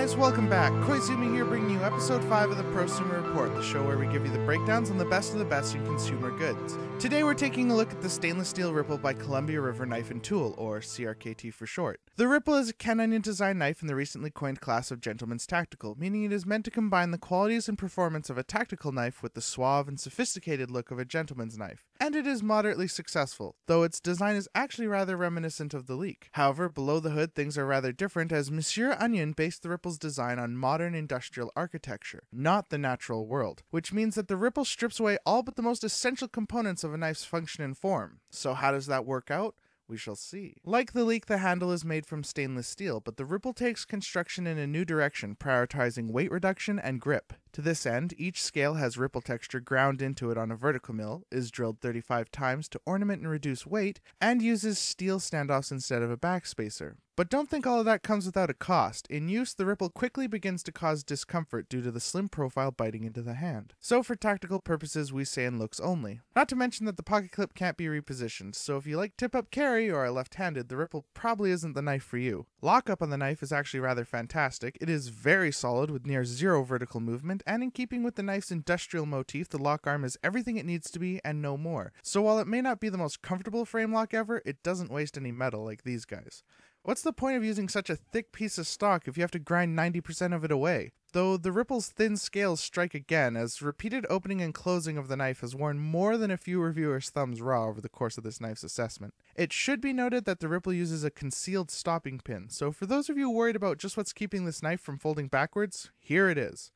guys, welcome back. Koyzumie here, bringing you episode 5 of the ProSumer Report, the show where we give you the breakdowns on the best of the best in consumer goods. Today we're taking a look at the stainless steel Ripple by Columbia River Knife and Tool, or CRKT for short. The Ripple is a Ken Onion design knife in the recently coined class of Gentleman's Tactical, meaning it is meant to combine the qualities and performance of a tactical knife with the suave and sophisticated look of a gentleman's knife. And it is moderately successful, though its design is actually rather reminiscent of the Leek. However, below the hood things are rather different, as Monsieur Onion based the Ripple's design on modern industrial architecture, not the natural world, which means that the Ripple strips away all but the most essential components of a knife's function and form. So how does that work out? We shall see. Like the Leek, the handle is made from stainless steel, but the Ripple takes construction in a new direction, prioritizing weight reduction and grip. To this end, each scale has Ripple texture ground into it on a vertical mill, is drilled 35 times to ornament and reduce weight, and uses steel standoffs instead of a backspacer. But don't think all of that comes without a cost. In use, the Ripple quickly begins to cause discomfort due to the slim profile biting into the hand. So for tactical purposes, we say in looks only. Not to mention that the pocket clip can't be repositioned, so if you like tip-up carry or are left-handed, the Ripple probably isn't the knife for you. Lockup on the knife is actually rather fantastic. It is very solid with near zero vertical movement, and in keeping with the knife's industrial motif, the lock arm is everything it needs to be and no more. So while it may not be the most comfortable frame lock ever, it doesn't waste any metal like these guys. What's the point of using such a thick piece of stock if you have to grind 90% of it away? Though the Ripple's thin scales strike again, as repeated opening and closing of the knife has worn more than a few reviewers' thumbs raw over the course of this knife's assessment. It should be noted that the Ripple uses a concealed stopping pin, so for those of you worried about just what's keeping this knife from folding backwards, here it is.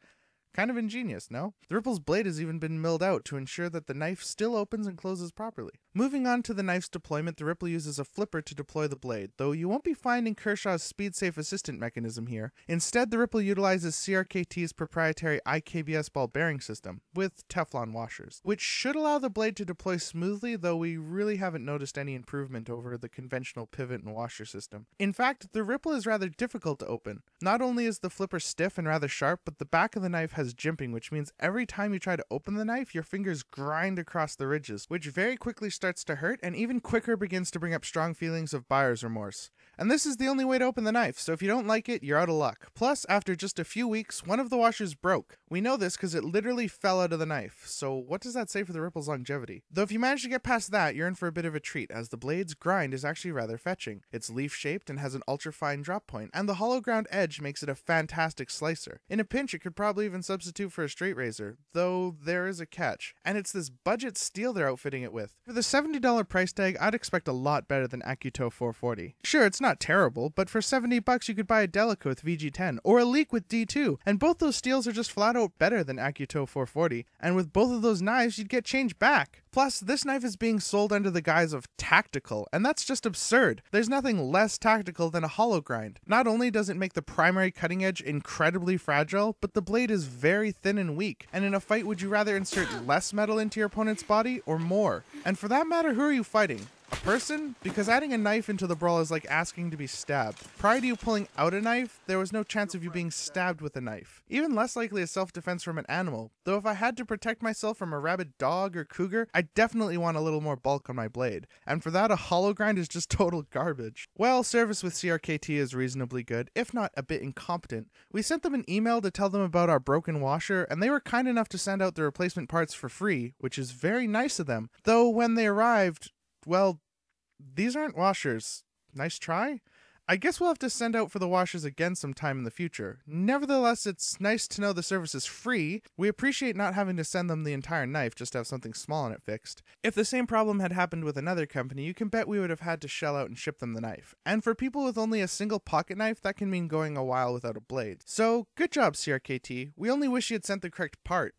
Kind of ingenious, no? The Ripple's blade has even been milled out to ensure that the knife still opens and closes properly. Moving on to the knife's deployment, the Ripple uses a flipper to deploy the blade, though you won't be finding Kershaw's speed-safe assistant mechanism here. Instead, the Ripple utilizes CRKT's proprietary IKBS ball bearing system, with Teflon washers, which should allow the blade to deploy smoothly, though we really haven't noticed any improvement over the conventional pivot and washer system. In fact, the Ripple is rather difficult to open. Not only is the flipper stiff and rather sharp, but the back of the knife has jimping, which means every time you try to open the knife, your fingers grind across the ridges, which very quickly starts to hurt, and even quicker begins to bring up strong feelings of buyer's remorse. And this is the only way to open the knife, so if you don't like it, you're out of luck. Plus, after just a few weeks, one of the washers broke. We know this because it literally fell out of the knife, so what does that say for the Ripple's longevity? Though if you manage to get past that, you're in for a bit of a treat, as the blade's grind is actually rather fetching. It's leaf-shaped and has an ultra-fine drop point, and the hollow ground edge makes it a fantastic slicer. In a pinch, it could probably even substitute for a straight razor, though there is a catch, and it's this budget steel they're outfitting it with. For the $70 price tag, I'd expect a lot better than AccuTow 440. Sure, it's not terrible, but for $70 you could buy a Delica with VG10, or a Leek with D2, and both those steels are just flat out better than AccuTow 440, and with both of those knives you'd get change back. Plus, this knife is being sold under the guise of tactical, and that's just absurd. There's nothing less tactical than a hollow grind. Not only does it make the primary cutting edge incredibly fragile, but the blade is very thin and weak, and in a fight would you rather insert less metal into your opponent's body or more? And for that matter, who are you fighting? A person? Because adding a knife into the brawl is like asking to be stabbed. Prior to you pulling out a knife, there was no chance of you being stabbed with a knife. Even less likely a self-defense from an animal, though if I had to protect myself from a rabid dog or cougar, I definitely want a little more bulk on my blade. And for that, a hollow grind is just total garbage. Well, service with CRKT is reasonably good, if not a bit incompetent. We sent them an email to tell them about our broken washer, and they were kind enough to send out the replacement parts for free, which is very nice of them. Though when they arrived, well, these aren't washers. Nice try? I guess we'll have to send out for the washers again sometime in the future. Nevertheless, it's nice to know the service is free. We appreciate not having to send them the entire knife just to have something small on it fixed. If the same problem had happened with another company, you can bet we would have had to shell out and ship them the knife. And for people with only a single pocket knife, that can mean going a while without a blade. So, good job, CRKT. We only wish you had sent the correct part.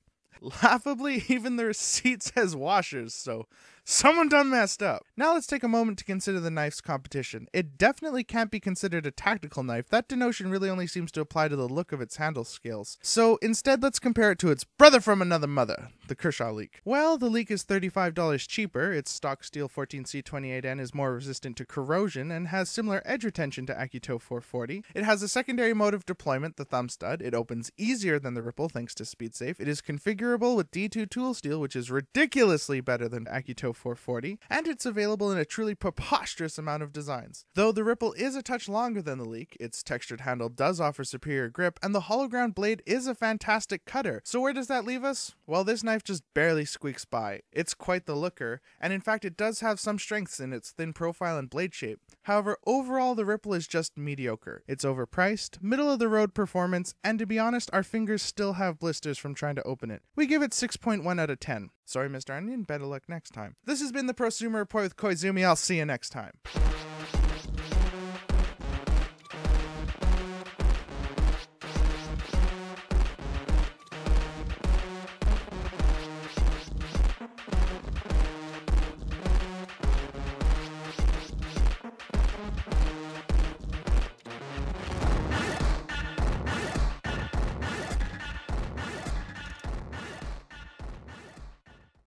Laughably, even the receipt says washers, so someone done messed up. Now let's take a moment to consider the knife's competition. It definitely can't be considered a tactical knife. That denotion really only seems to apply to the look of its handle scales. So instead, let's compare it to its brother from another mother, the Kershaw Leek. Well, the Leek is $35 cheaper. Its stock steel 14C28N is more resistant to corrosion and has similar edge retention to AccuTow 440. It has a secondary mode of deployment, the thumb stud. It opens easier than the Ripple thanks to SpeedSafe. It is configurable with D2 tool steel, which is ridiculously better than AccuTow Pro 440, and it's available in a truly preposterous amount of designs. Though the Ripple is a touch longer than the Leek, its textured handle does offer superior grip, and the hollow ground blade is a fantastic cutter. So where does that leave us? Well, this knife just barely squeaks by. It's quite the looker, and in fact it does have some strengths in its thin profile and blade shape. However, overall the Ripple is just mediocre. It's overpriced, middle of the road performance, and to be honest, our fingers still have blisters from trying to open it. We give it 6.1 out of 10. Sorry, Mr. Onion, better luck next time. This has been the ProSumer Report with Koyzumie. I'll see you next time.